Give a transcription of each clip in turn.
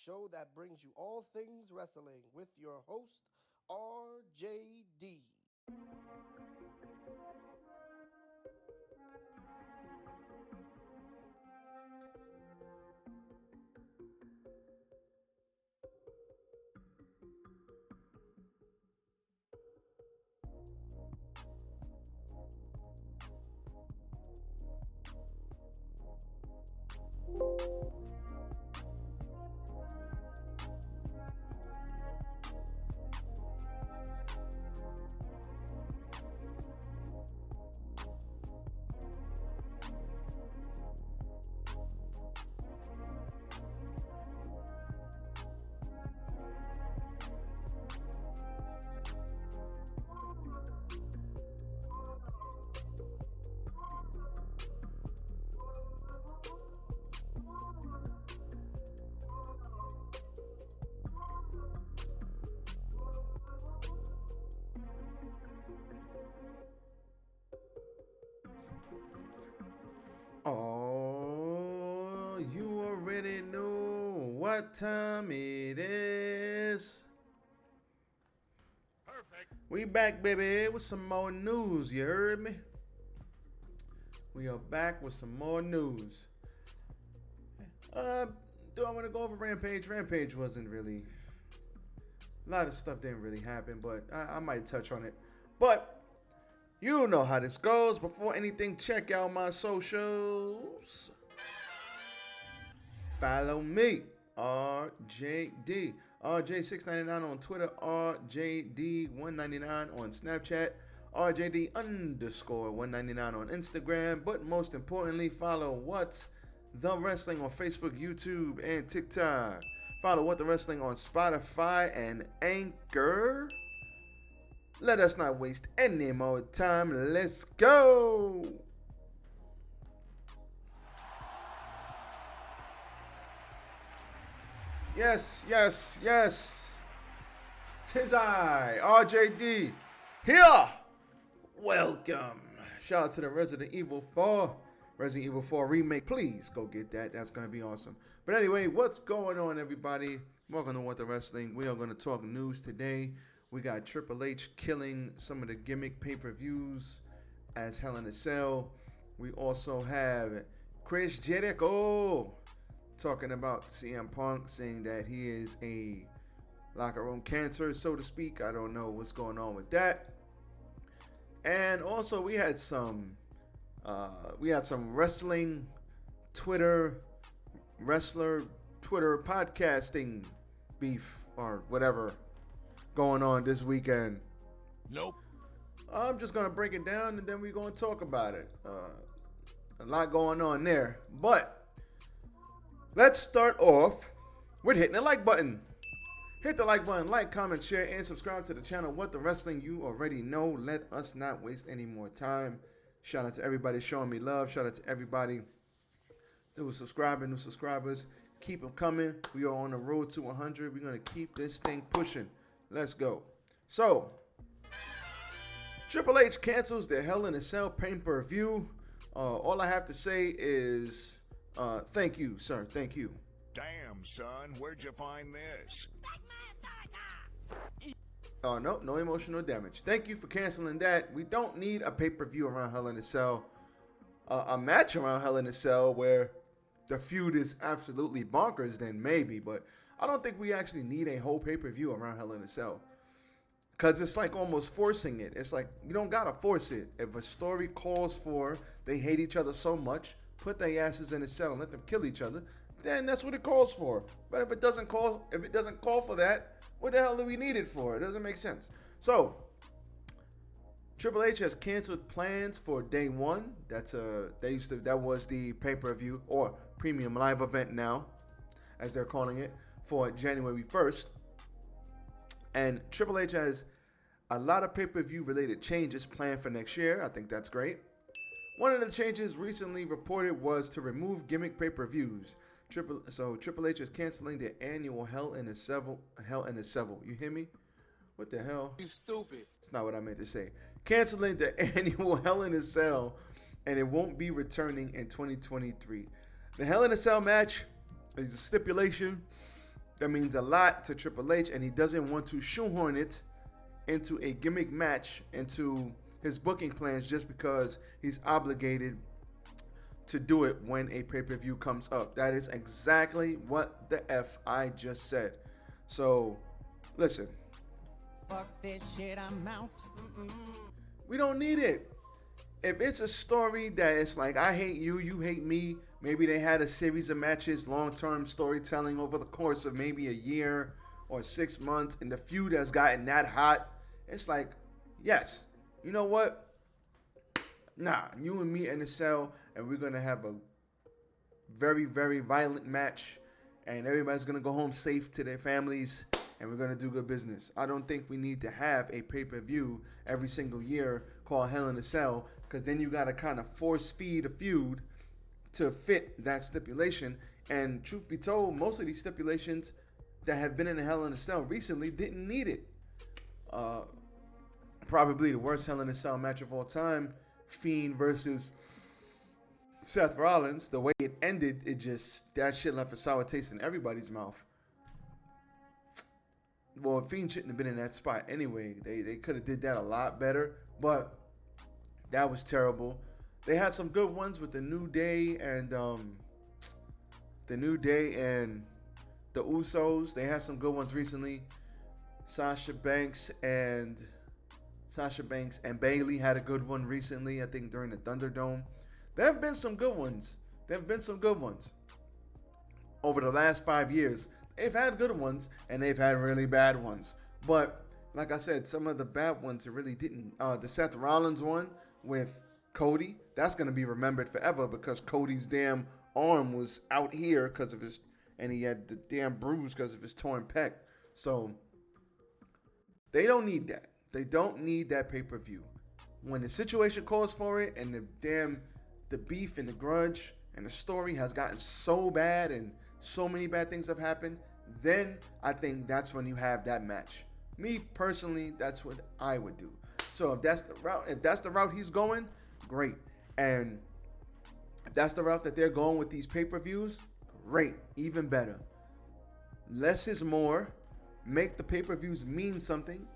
show that brings you all things wrestling with your host, RJD. Oh, you already know what time it is. Perfect. We back, baby, with some more news. You heard me? We are back with some more news. Do I want to go over Rampage? Rampage wasn't really... A lot of stuff didn't really happen, but I might touch on it. But you know how this goes. Before anything, check out my socials. Follow me, RJD. RJ699 on Twitter, RJD199 on Snapchat, RJD_199 on Instagram. But most importantly, follow What's the Wrestling on Facebook, YouTube, and TikTok. Follow What the Wrestling on Spotify and Anchor. Let us not waste any more time. Let's go. Yes, yes, yes. 'Tis I, RJD, here. Welcome. Shout out to the Resident Evil 4 remake. Please go get that. That's going to be awesome. But anyway, what's going on, everybody? Welcome to What the Wrestling. We are going to talk news today. We got Triple H killing some of the gimmick pay-per-views as Hell in a Cell. We also have Chris Jericho talking about CM Punk, saying that he is a locker room cancer, so to speak. I don't know what's going on with that. And also we had some wrestling wrestler Twitter podcasting beef or whatever going on this weekend. Nope. I'm just gonna break it down and then we're gonna talk about it. A lot going on there, but let's start off with hitting the like button. Hit the like button, like, comment, share, and subscribe to the channel. What the Wrestling, you already know. Let us not waste any more time. Shout out to everybody showing me love. Shout out to everybody who's subscribing, new subscribers. Keep them coming. We are on the road to 100. We're gonna keep this thing pushing. Let's go. So, Triple H cancels the Hell in a Cell pay-per-view. All I have to say is thank you, sir. Thank you. Damn, son, where'd you find this? No emotional damage. Thank you for canceling that. We don't need a pay-per-view around Hell in a Cell. A match around Hell in a Cell where the feud is absolutely bonkers, then maybe. But I don't think we actually need a whole pay-per-view around Hell in a Cell. Because it's like almost forcing it. It's like, you don't got to force it. If a story calls for they hate each other so much, put their asses in a cell and let them kill each other, then that's what it calls for. But if it doesn't call for that, what the hell do we need it for? It doesn't make sense. So, Triple H has canceled plans for day one. That was the pay-per-view or premium live event now, as they're calling it, for January 1st. And Triple H has a lot of pay-per-view related changes planned for next year. I think that's great. One of the changes recently reported was to remove gimmick pay-per-views. Triple H is canceling the annual Hell in a Cell. You hear me? What the hell? You stupid. That's not what I meant to say. Canceling the annual Hell in a Cell, and it won't be returning in 2023. The Hell in a Cell match is a stipulation That means a lot to Triple H, and he doesn't want to shoehorn it into a gimmick match, into his booking plans, just because he's obligated to do it when a pay-per-view comes up. That is exactly what the F I just said. So, listen. Fuck this shit, I'm out. We don't need it. If it's a story that it's like, I hate you, you hate me, maybe they had a series of matches, long-term storytelling over the course of maybe a year or 6 months, and the feud has gotten that hot, it's like, yes, you know what? Nah, you and me in the cell, and we're going to have a very, very violent match, and everybody's going to go home safe to their families, and we're going to do good business. I don't think we need to have a pay-per-view every single year called Hell in a Cell, because then you got to kind of force feed a feud to fit that stipulation. And truth be told, most of these stipulations that have been in a Hell in a Cell recently didn't need it. Probably the worst Hell in a Cell match of all time, Fiend versus Seth Rollins. The way it ended, that shit left a sour taste in everybody's mouth. Well, Fiend shouldn't have been in that spot anyway. They could have did that a lot better, but that was terrible. They had some good ones with the New Day and the Usos. They had some good ones recently. Sasha Banks and Bayley had a good one recently, I think during the Thunderdome. There have been some good ones. Over the last 5 years. They've had good ones, and they've had really bad ones. But, like I said, some of the bad ones, it really didn't. The Seth Rollins one with Cody, that's going to be remembered forever because Cody's damn arm was out here because of his, and he had the damn bruise because of his torn pec. So, they don't need that. They don't need that pay-per-view. When the situation calls for it, and the beef and the grudge and the story has gotten so bad and so many bad things have happened, then I think that's when you have that match. Me personally, that's what I would do. So if that's the route he's going, great. And if that's the route that they're going with these pay-per-views, great, even better. Less is more. Make the pay-per-views mean something,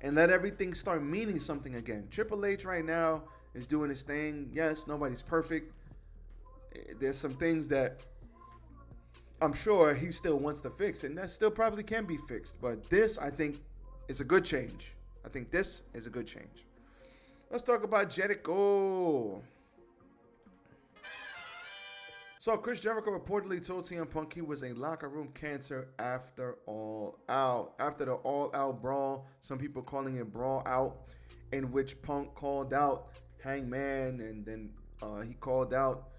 and let everything start meaning something again. Triple H right now is doing his thing. Yes, nobody's perfect. There's some things that I'm sure he still wants to fix, and that still probably can be fixed. But this, I think, is a good change. Let's talk about Jericho. So Chris Jericho reportedly told CM Punk he was a locker room cancer after All Out. After the All Out brawl, some people calling it Brawl Out, in which Punk called out Hangman, and then he called out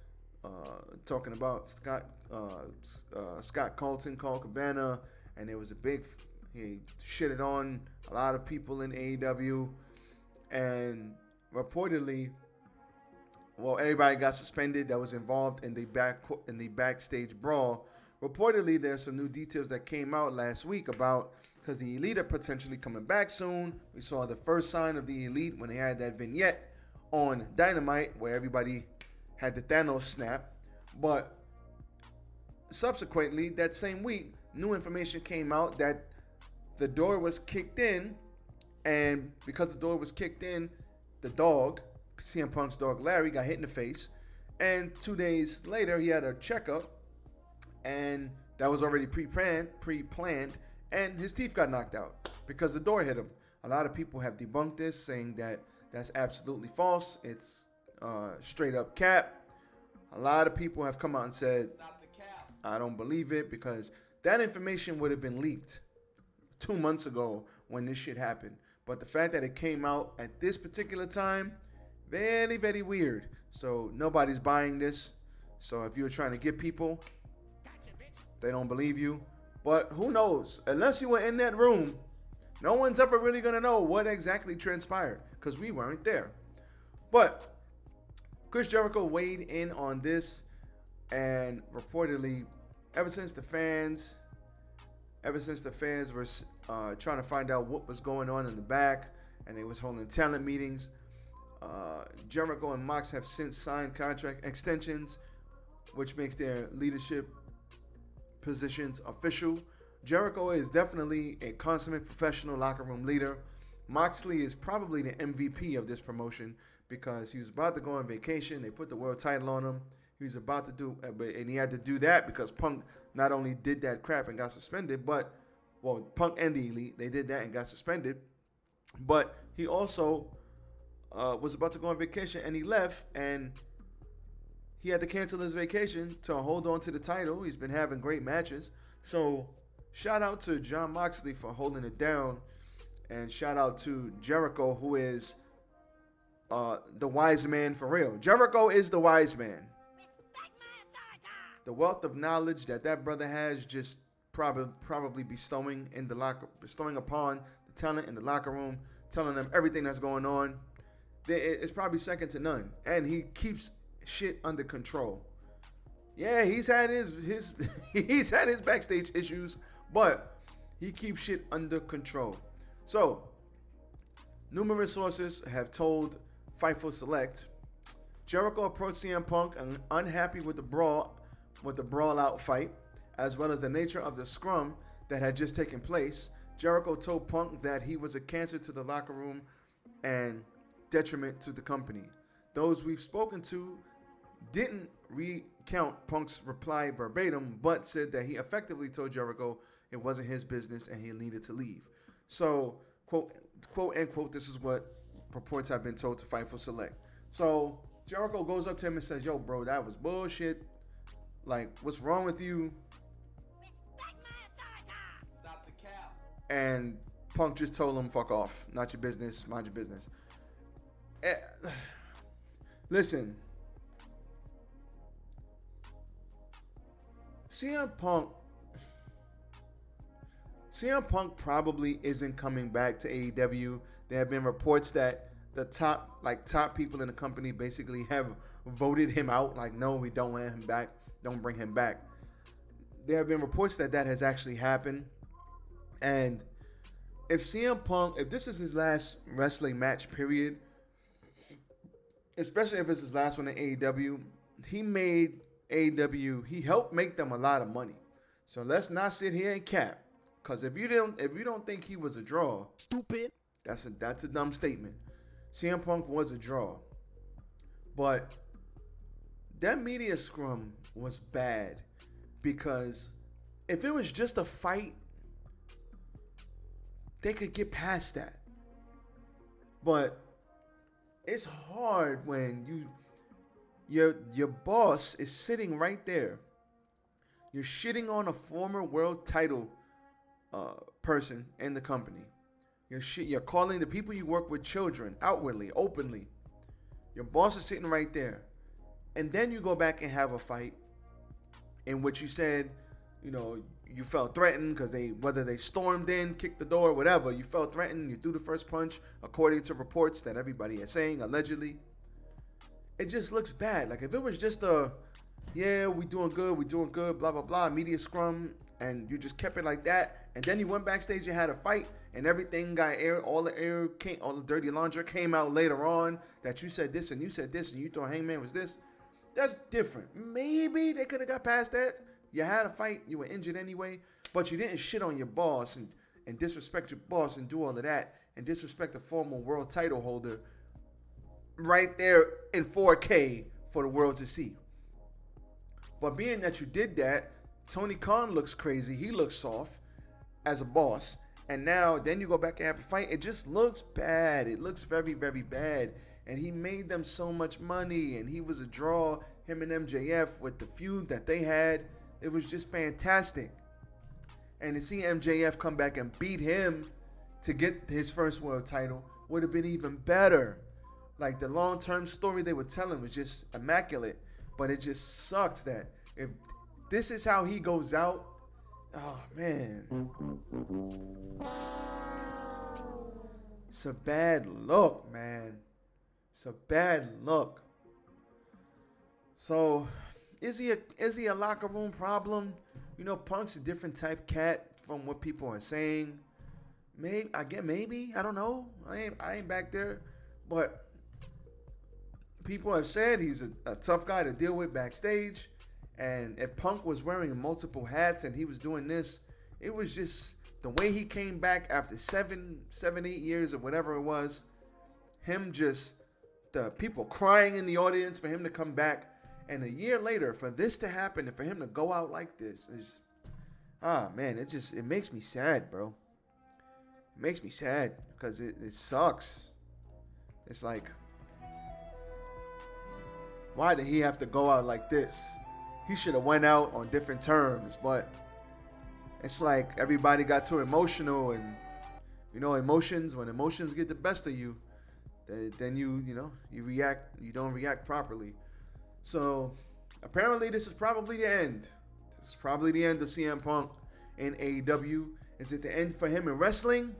talking about Scott Colton, Colt Cabana, and there was he shitted on a lot of people in AEW, and reportedly, everybody got suspended that was involved in the backstage brawl. Reportedly, there's some new details that came out last week about, because the Elite are potentially coming back soon. We saw the first sign of the Elite when they had that vignette on Dynamite where everybody had the Thanos snap. But subsequently, that same week, new information came out that the door was kicked in, and because the door was kicked in, the dog, CM Punk's dog Larry, got hit in the face, and 2 days later he had a checkup, and that was already pre-planned, and his teeth got knocked out because the door hit him. A lot of people have debunked this, saying that that's absolutely false. It's straight up cap. A lot of people have come out and said, "Stop the cap." I don't believe it, because that information would have been leaked 2 months ago when this shit happened. But the fact that it came out at this particular time, very, very weird. So nobody's buying this. So if you're trying to get people, they don't believe you. But who knows? Unless you were in that room, no one's ever really going to know what exactly transpired, because we weren't there. But Chris Jericho weighed in on this, and reportedly, ever since the fans were trying to find out what was going on in the back, and they was holding talent meetings, Jericho and Mox have since signed contract extensions, which makes their leadership positions official. Jericho is definitely a consummate professional locker room leader. Moxley is probably the MVP of this promotion because he was about to go on vacation. They put the world title on him. He was about to do, and he had to do that because Punk not only did that crap and got suspended, but, well, Punk and the Elite, they did that and got suspended. But he also was about to go on vacation, and he left, and he had to cancel his vacation to hold on to the title. He's been having great matches. So shout out to Jon Moxley for holding it down, and shout out to Jericho, who is the wise man for real. Jericho is the wise man. The wealth of knowledge that brother has, just probably bestowing upon the talent in the locker room, telling them everything that's going on. It's probably second to none, and he keeps shit under control. Yeah, he's had his he's had his backstage issues, but he keeps shit under control. So, numerous sources have told Fightful Select, Jericho approached CM Punk and unhappy with the brawl out fight, as well as the nature of the scrum that had just taken place. Jericho told Punk that he was a cancer to the locker room and detriment to the company. Those we've spoken to didn't recount Punk's reply verbatim, but said that he effectively told Jericho it wasn't his business and he needed to leave. So, quote unquote, this is what reports have been told to Fightful Select. So, Jericho goes up to him and says, yo, bro, that was bullshit. Like, what's wrong with you? Stop the cap. And Punk just told him, fuck off. Not your business. Mind your business. Listen. CM Punk probably isn't coming back to AEW. There have been reports that the top people in the company basically have voted him out. Like, no, we don't want him back. Don't bring him back. There have been reports that has actually happened. And if CM Punk, if this is his last wrestling match, period, especially if it's his last one in AEW, he made AEW, he helped make them a lot of money. So let's not sit here and cap. Because if you don't think he was a draw, Stupid. that's a dumb statement. CM Punk was a draw. But that media scrum was bad, because if it was just a fight, they could get past that. But it's hard when your boss is sitting right there. You're shitting on a former world title person in the company. You're calling the people you work with children, outwardly, openly. Your boss is sitting right there. And then you go back and have a fight in which you said, you felt threatened because whether they stormed in, kicked the door, whatever, you felt threatened, you threw the first punch, according to reports that everybody is saying, allegedly. It just looks bad. Like, if it was just we doing good, blah, blah, blah, media scrum, and you just kept it like that, and then you went backstage and had a fight, and everything got aired, all the dirty laundry came out later on, that you said this, and you said this, and you thought Hangman was this, that's different. Maybe they could have got past that. You had a fight, you were injured anyway, but you didn't shit on your boss and disrespect your boss and do all of that, and disrespect the former world title holder right there in 4K for the world to see. But being that you did that, Tony Khan looks crazy. He looks soft as a boss. And now, then you go back and have a fight. It just looks bad. It looks very, very bad. And he made them so much money. And he was a draw, him and MJF, with the feud that they had. It was just fantastic. And to see MJF come back and beat him to get his first world title would have been even better. Like, the long-term story they were telling was just immaculate. But it just sucks that if this is how he goes out, oh, man. It's a bad look, man. It's a bad look. So, is he a locker room problem? Punk's a different type cat from what people are saying. Maybe. I don't know. I ain't back there. But people have said he's a tough guy to deal with backstage. And if Punk was wearing multiple hats and he was doing this It was just the way he came back after 8 years or whatever it was. Him just, the people crying in the audience for him to come back. And a year later, for this to happen and for him to go out like this is, man, it makes me sad, bro. It makes me sad because it sucks. It's like, why did he have to go out like this? He should have went out on different terms, but it's like everybody got too emotional, and when emotions get the best of you, then you react, you don't react properly. So apparently this is probably the end. This is probably the end of CM Punk in AEW. Is it the end for him in wrestling?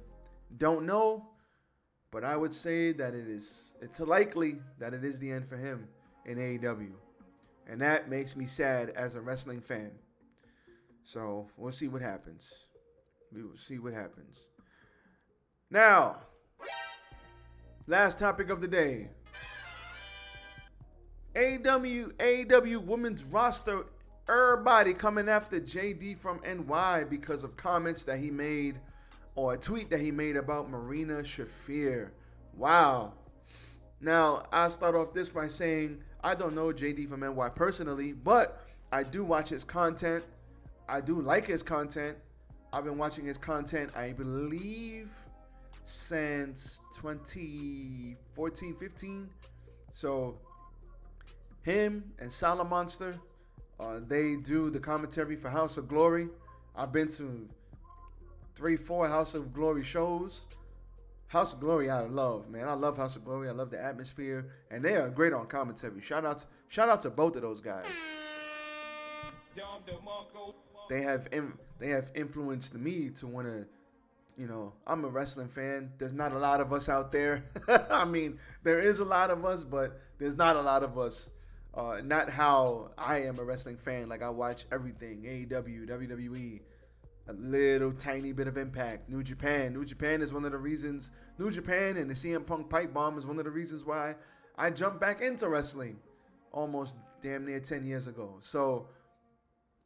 Don't know. But I would say that it's likely that it is the end for him in AEW. And that makes me sad as a wrestling fan. So we'll see what happens. We will see what happens. Now, last topic of the day. AEW women's roster, everybody coming after JD from NY because of comments that he made, or a tweet that he made about Marina Shafir. Wow. Now, I'll start off this by saying I don't know JD from NY personally, but I do watch his content. I do like his content. I've been watching his content, I believe, since 2014, 15. So him and Salamonster, they do the commentary for House of Glory. I've been to 3-4 House of Glory shows. House of Glory I love, man. I love House of Glory. I love the atmosphere, and they are great on commentary. Shout out to both of those guys. They have influenced me to want to, I'm a wrestling fan. There's not a lot of us out there. I mean, there is a lot of us, but there's not a lot of us. Not how I am a wrestling fan. Like, I watch everything. AEW, WWE, a little tiny bit of Impact, New Japan. New Japan is one of the reasons. New Japan and the CM Punk pipe bomb is one of the reasons why I jumped back into wrestling almost damn near 10 years ago. So,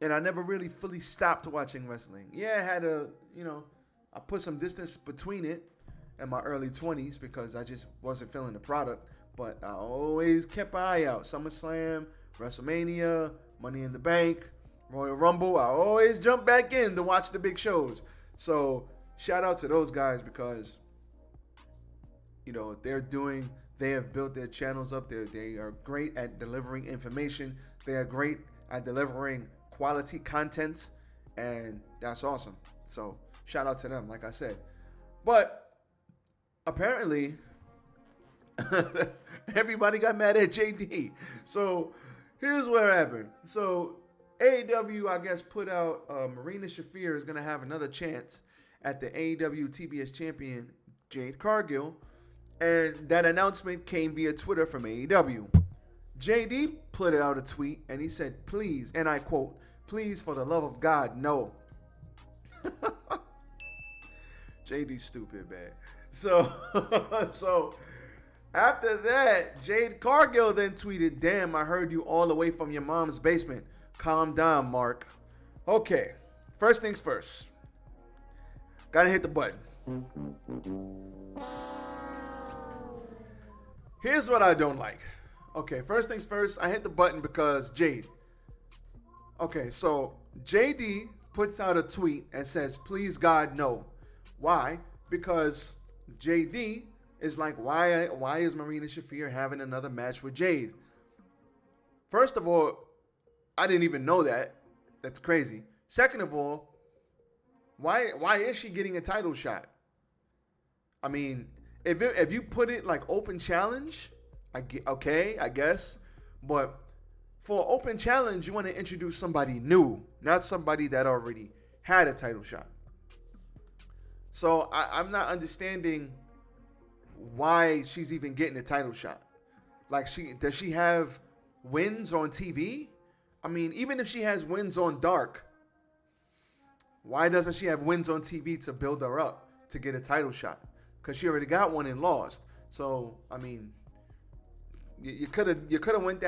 and I never really fully stopped watching wrestling. Yeah, I had I put some distance between it in my early 20s because I just wasn't feeling the product. But I always kept an eye out. SummerSlam, WrestleMania, Money in the Bank, Royal Rumble. I always jump back in to watch the big shows. So shout out to those guys because, they have built their channels up. They are great at delivering information. They are great at delivering quality content. And that's awesome. So shout out to them, like I said. But apparently, everybody got mad at JD. So here's what happened. So AEW, I guess, put out Marina Shafir is going to have another chance at the AEW TBS champion, Jade Cargil. And that announcement came via Twitter from AEW. JD put out a tweet and he said, please, and I quote, please, for the love of God, no. JD's stupid, man. So after that, Jade Cargill then tweeted, damn, I heard you all the way from your mom's basement. Calm down, Mark. Okay, first things first. Gotta hit the button. Here's what I don't like. Okay, first things first, I hit the button because Jade. Okay, so JD puts out a tweet and says, please, God, no. Why? Because JD is like, why is Marina Shafir having another match with Jade? First of all, I didn't even know that. That's crazy. Second of all, why is she getting a title shot? I mean, if you put it like open challenge, I guess. But for open challenge, you want to introduce somebody new, not somebody that already had a title shot. So I'm not understanding why she's even getting a title shot. Like, does she have wins on TV? I mean, even if she has wins on Dark, why doesn't she have wins on TV to build her up to get a title shot? Because she already got one and lost. So, I mean, you could have went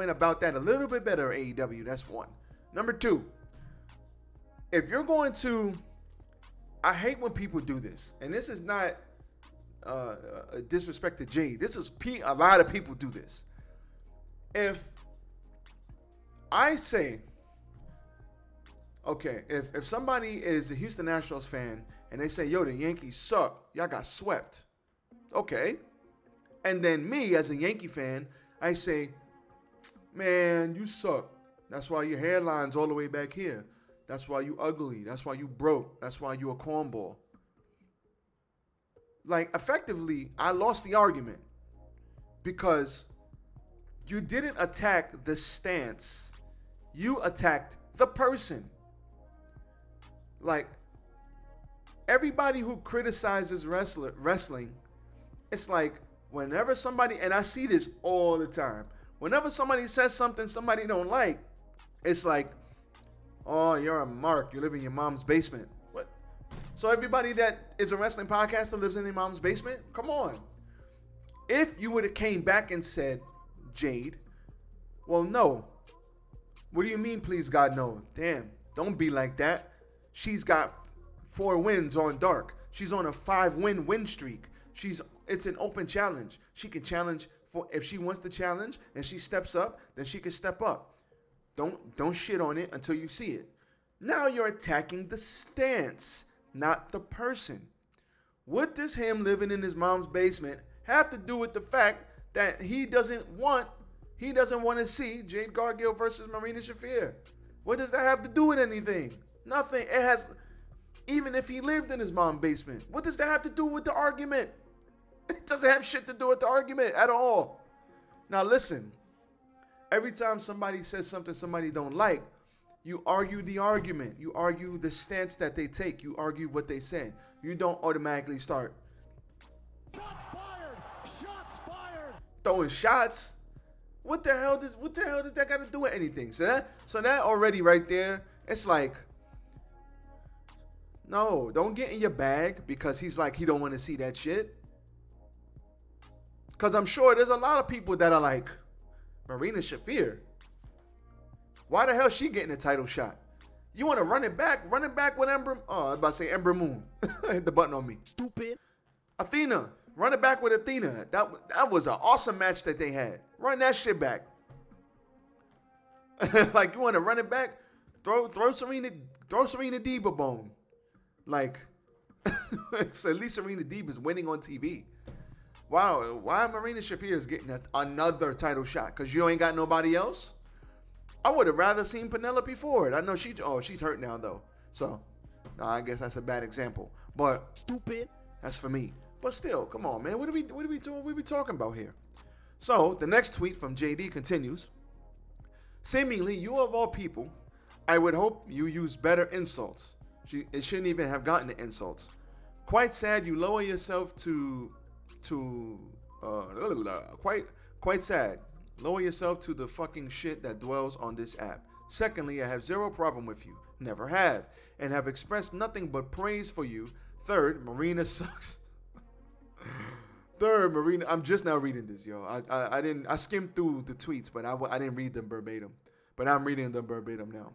about that a little bit better, AEW. That's one. Number two, if you're going to, I hate when people do this, and this is not a disrespect to Jade. This is a lot of people do this. If I say, okay, if somebody is a Houston Nationals fan and they say, yo, the Yankees suck, y'all got swept. Okay. And then me, as a Yankee fan, I say, man, you suck. That's why your hairline's all the way back here. That's why you ugly. That's why you broke. That's why you a cornball. Like, effectively, I lost the argument because you didn't attack the stance. You attacked the person. Like, everybody who criticizes wrestling, it's like whenever somebody, and I see this all the time, whenever somebody says something somebody don't like, it's like, oh, you're a mark. You live in your mom's basement. What? So everybody that is a wrestling podcaster lives in their mom's basement? Come on. If you would have came back and said, Jade, well, no. What do you mean, please, God, no? Damn, don't be like that. She's got 4 wins on dark. She's on a 5-win win streak. It's an open challenge. She can challenge for, if she wants to challenge and she steps up, then she can step up. Don't shit on it until you see it. Now you're attacking the stance, not the person. What does him living in his mom's basement have to do with the fact that he doesn't want to see Jade Cargil versus Marina Shafir? What does that have to do with anything? Nothing. It has, even if he lived in his mom's basement, what does that have to do with the argument? It doesn't have shit to do with the argument at all. Now listen, every time somebody says something somebody don't like, you argue the argument. You argue the stance that they take. You argue what they said. You don't automatically start Shots fired. Throwing shots. What the hell does that got to do with anything? So that already right there, it's like, no, don't get in your bag because he's like, he don't want to see that shit. Because I'm sure there's a lot of people that are like, Marina Shafir, why the hell she getting a title shot? You want to run it back with Ember? Oh, I was about to say Ember Moon. Hit the button on me. Stupid. Athena, run it back with Athena. That was an awesome match that they had. Run that shit back. Like, you want to run it back? Throw Serena Deeb a bone. Like, so at least Serena Deeb is winning on TV. Wow, why Marina Shafir is getting another title shot? Because you ain't got nobody else? I would have rather seen Penelope Ford. I know she's hurt now, though. So, no, I guess that's a bad example. But, stupid. That's for me. But still, come on, man. What are we doing? What are we talking about here? So, the next tweet from JD continues. Seemingly, you of all people, I would hope you use better insults. It shouldn't even have gotten to insults. Quite sad you lower yourself quite sad. Lower yourself to the fucking shit that dwells on this app. Secondly, I have zero problem with you. Never have. And have expressed nothing but praise for you. Third, Marina sucks. Third, Marina, I'm just now reading this, yo. I skimmed through the tweets, but I didn't read them verbatim. But I'm reading them verbatim now.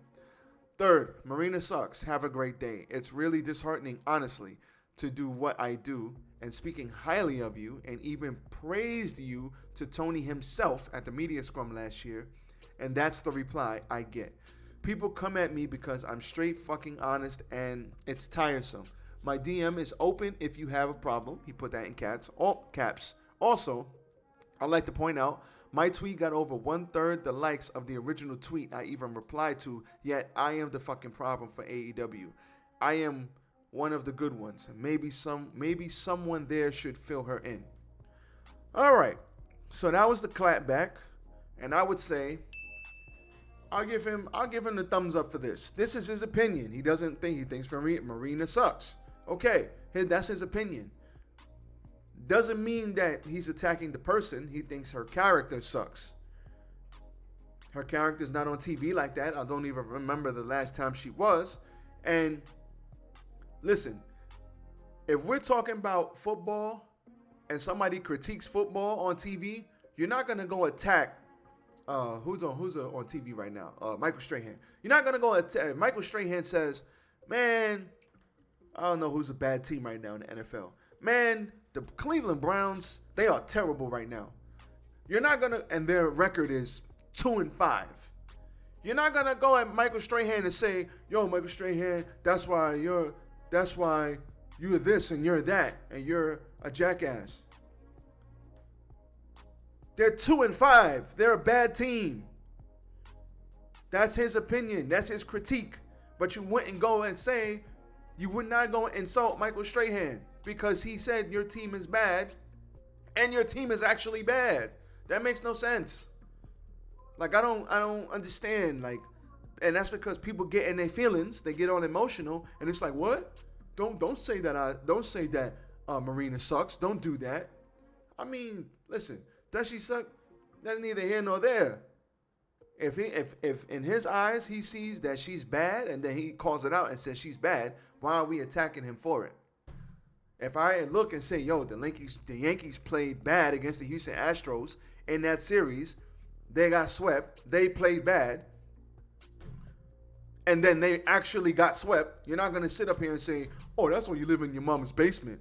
Third, Marina sucks. Have a great day. It's really disheartening, honestly, to do what I do and speaking highly of you and even praised you to Tony himself at the media scrum last year. And that's the reply I get. People come at me because I'm straight fucking honest and it's tiresome. My DM is open if you have a problem. He put that in caps. Also, I'd like to point out, my tweet got over 1/3 the likes of the original tweet I even replied to, yet I am the fucking problem for AEW. I am one of the good ones. Maybe someone there should fill her in. All right. So that was the clap back. And I would say, I'll give him the thumbs up for this. This is his opinion. He thinks Marina sucks. Okay, that's his opinion. Doesn't mean that he's attacking the person. He thinks her character sucks. Her character's not on TV like that. I don't even remember the last time she was. And listen, if we're talking about football and somebody critiques football on TV, you're not gonna go attack who's on TV right now? Michael Strahan. You're not gonna go attack. Michael Strahan says Man, I don't know who's a bad team right now in the NFL. Man, the Cleveland Browns, they are terrible right now. You're not going to, and their record is 2-5. You're not going to go at Michael Strahan and say, yo, Michael Strahan, that's why you're this and you're that and you're a jackass. They're 2-5. They're a bad team. That's his opinion. That's his critique. But you wouldn't go and say, you would not go and insult Michael Strahan because he said your team is bad and your team is actually bad. That makes no sense. Like, I don't understand. Like, and that's because people get in their feelings. They get all emotional, and it's like, what? Don't say that Marina sucks. Don't do that. I mean, listen, does she suck? That's neither here nor there. If in his eyes he sees that she's bad and then he calls it out and says she's bad, why are we attacking him for it? If I look and say, yo, the Yankees played bad against the Houston Astros in that series, they got swept, they played bad, and then they actually got swept, you're not going to sit up here and say, oh, that's why you live in your mama's basement.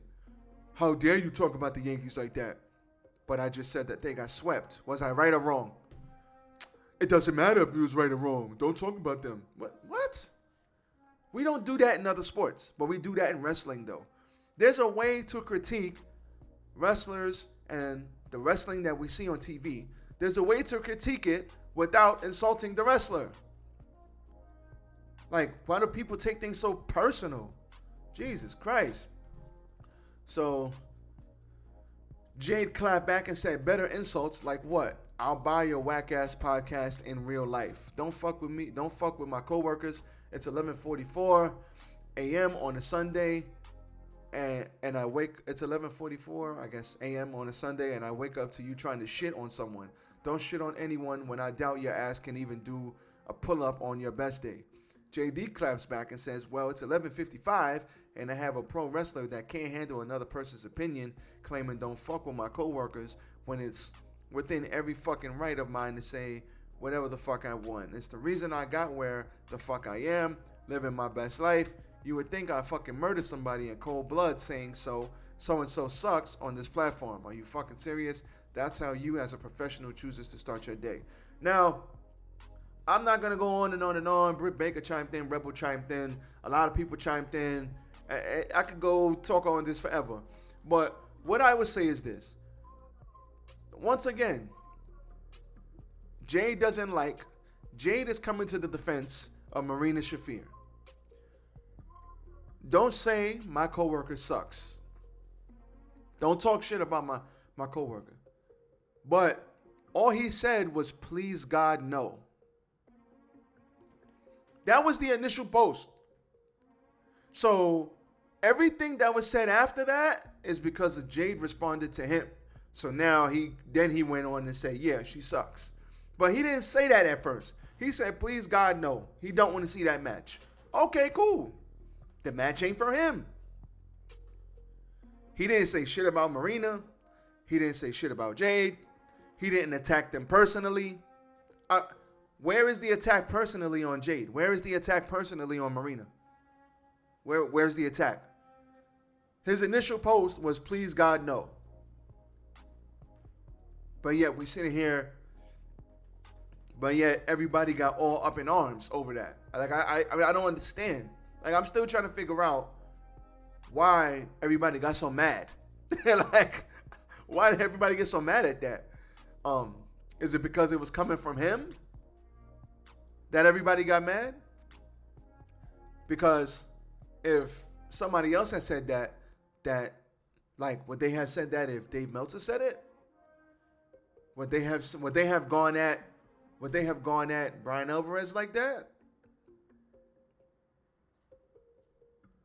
How dare you talk about the Yankees like that? But I just said that they got swept. Was I right or wrong? It doesn't matter if you was right or wrong. Don't talk about them. What? We don't do that in other sports, but we do that in wrestling, though. There's a way to critique wrestlers and the wrestling that we see on TV. There's a way to critique it without insulting the wrestler. Like, why do people take things so personal? Jesus Christ. So, Jade clapped back and said, better insults like what? I'll buy your whack-ass podcast in real life. Don't fuck with me. Don't fuck with my coworkers. It's 11:44 a.m. on a Sunday. And it's 11:44, I guess, a.m. on a Sunday, and I wake up to you trying to shit on someone. Don't shit on anyone when I doubt your ass can even do a pull-up on your best day. JD claps back and says, well, it's 11:55, and I have a pro wrestler that can't handle another person's opinion, claiming don't fuck with my coworkers when it's within every fucking right of mine to say whatever the fuck I want. It's the reason I got where the fuck I am, living my best life. You would think I fucking murdered somebody in cold blood saying so-and-so sucks on this platform. Are you fucking serious? That's how you as a professional chooses to start your day. Now, I'm not going to go on and on and on. Britt Baker chimed in. Rebel chimed in. A lot of people chimed in. I could go talk on this forever. But what I would say is this. Once again, Jade is coming to the defense of Marina Shafir. Don't say my coworker sucks. Don't talk shit about my coworker. But all he said was, please God, no. That was the initial post. So everything that was said after that is because of Jade responded to him. So now he went on to say, yeah, she sucks. But he didn't say that at first. He said, please God, no. He don't want to see that match. Okay, cool. The match ain't for him. He didn't say shit about Marina. He didn't say shit about Jade. He didn't attack them personally. Where is the attack personally on Jade? Where is the attack personally on Marina? Where's the attack? His initial post was, please God, no. But yet we sitting here, but yet everybody got all up in arms over that. Like, I don't understand. Like, I'm still trying to figure out why everybody got so mad. Like, why did everybody get so mad at that? Is it because it was coming from him that everybody got mad? Because if somebody else had said that like, would they have said that if Dave Meltzer said it? Would they have gone at Brian Alvarez like that?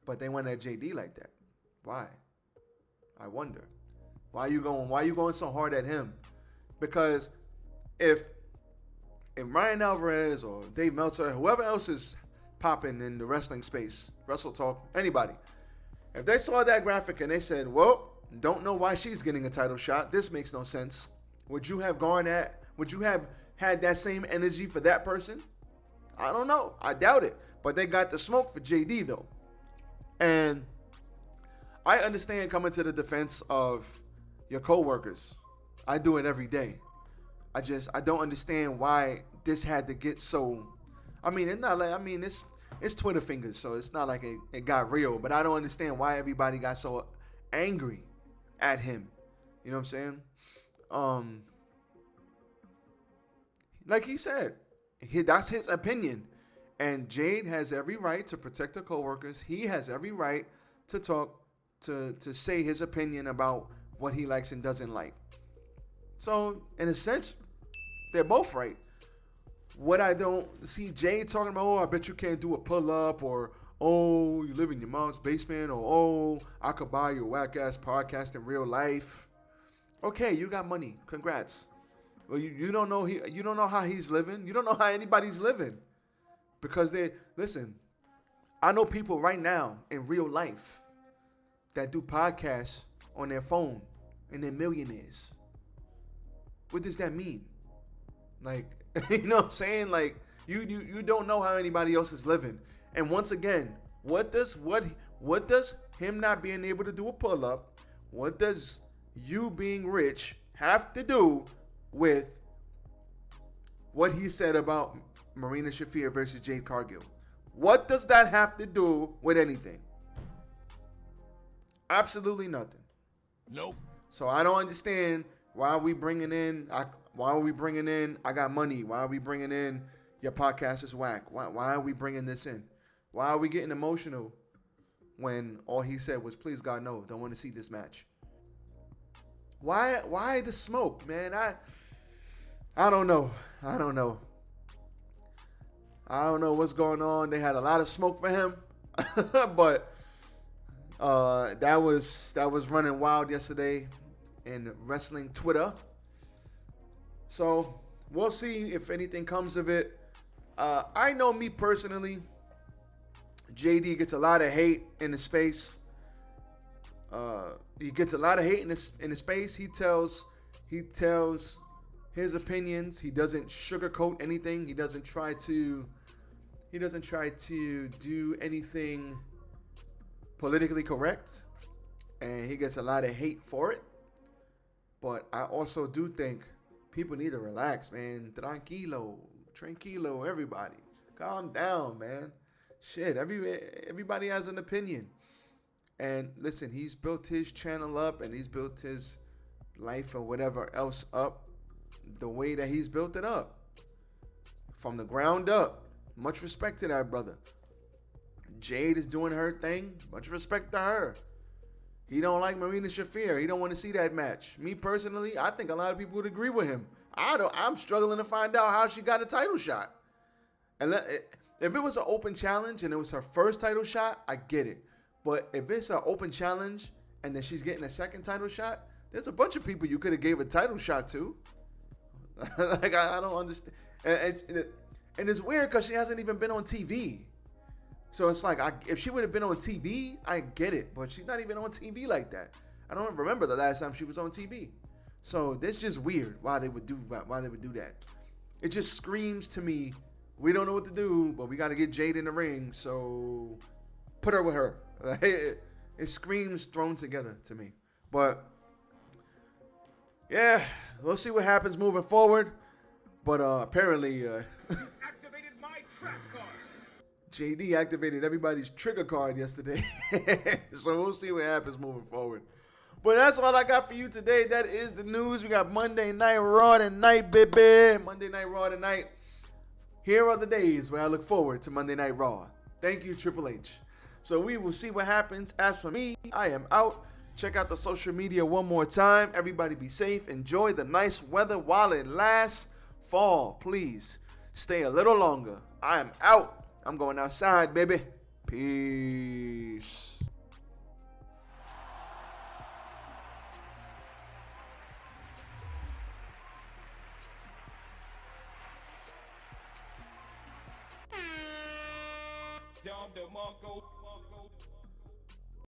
But they went at JD like that. Why? I wonder. Why are you going so hard at him? Because if Brian Alvarez or Dave Meltzer, whoever else is popping in the wrestling space, Wrestle Talk, anybody, if they saw that graphic and they said, well, don't know why she's getting a title shot, this makes no sense, would you have had that same energy for that person? I don't know. I doubt it. But they got the smoke for JD though. And I understand coming to the defense of your coworkers. I do it every day. I don't understand why this had to get so. I mean, it's not like, I mean, it's Twitter fingers, so it's not like it got real. But I don't understand why everybody got so angry at him. You know what I'm saying? Like he said, that's his opinion. And Jade has every right to protect her coworkers. He has every right to talk, to say his opinion about what he likes and doesn't like. So, in a sense, they're both right. What I don't see Jade talking about, oh, I bet you can't do a pull-up, or, oh, you live in your mom's basement, or, oh, I could buy your whack-ass podcast in real life. Okay, you got money. Congrats. Well, you don't know you don't know how he's living. You don't know how anybody's living. Because listen, I know people right now in real life that do podcasts on their phone and they're millionaires. What does that mean? Like, you know what I'm saying? Like, you don't know how anybody else is living. And once again, what does him not being able to do a pull-up, what does you being rich have to do with what he said about Marina Shafir versus Jade Cargill? What does that have to do with anything? Absolutely nothing. Nope. So I don't understand why are we bringing in I got money. Why are we bringing in your podcast is whack? Why are we bringing this in? Why are we getting emotional when all he said was, please God, no, don't want to see this match? Why the smoke, man? I don't know. I don't know what's going on. They had a lot of smoke for him, but that was running wild yesterday in wrestling Twitter. So we'll see if anything comes of it. I know me personally, JD gets a lot of hate in the space. He gets a lot of hate in the space. He tells his opinions. He doesn't sugarcoat anything. He doesn't try to do anything politically correct, and he gets a lot of hate for it. But I also do think people need to relax, man. Tranquilo, everybody. Calm down, man. Shit, everybody has an opinion. And listen, he's built his channel up and he's built his life or whatever else up the way that he's built it up. From the ground up. Much respect to that brother. Jade is doing her thing. Much respect to her. He don't like Marina Shafir. He don't want to see that match. Me personally, I think a lot of people would agree with him. I'm struggling to find out how she got a title shot. And if it was an open challenge and it was her first title shot, I get it. But if it's an open challenge and then she's getting a second title shot, there's a bunch of people you could have gave a title shot to. Like, I don't understand. And it's weird because she hasn't even been on TV. So it's like, if she would have been on TV, I get it. But she's not even on TV like that. I don't remember the last time she was on TV. So that's just weird why they would do that. It just screams to me, we don't know what to do, but we got to get Jade in the ring. So put her with her. It screams thrown together to me. But yeah, we'll see what happens moving forward. But apparently, Activated my trap card. JD activated everybody's trigger card yesterday. So we'll see what happens moving forward. But that's all I got for you today. That is the news. We got Monday Night Raw tonight, baby. Monday Night Raw tonight. Here are the days where I look forward to Monday Night Raw. Thank you, Triple H. So we will see what happens. As for me, I am out. Check out the social media one more time. Everybody be safe. Enjoy the nice weather while it lasts. Fall, please. Stay a little longer. I am out. I'm going outside, baby. Peace. Dom DeMarco.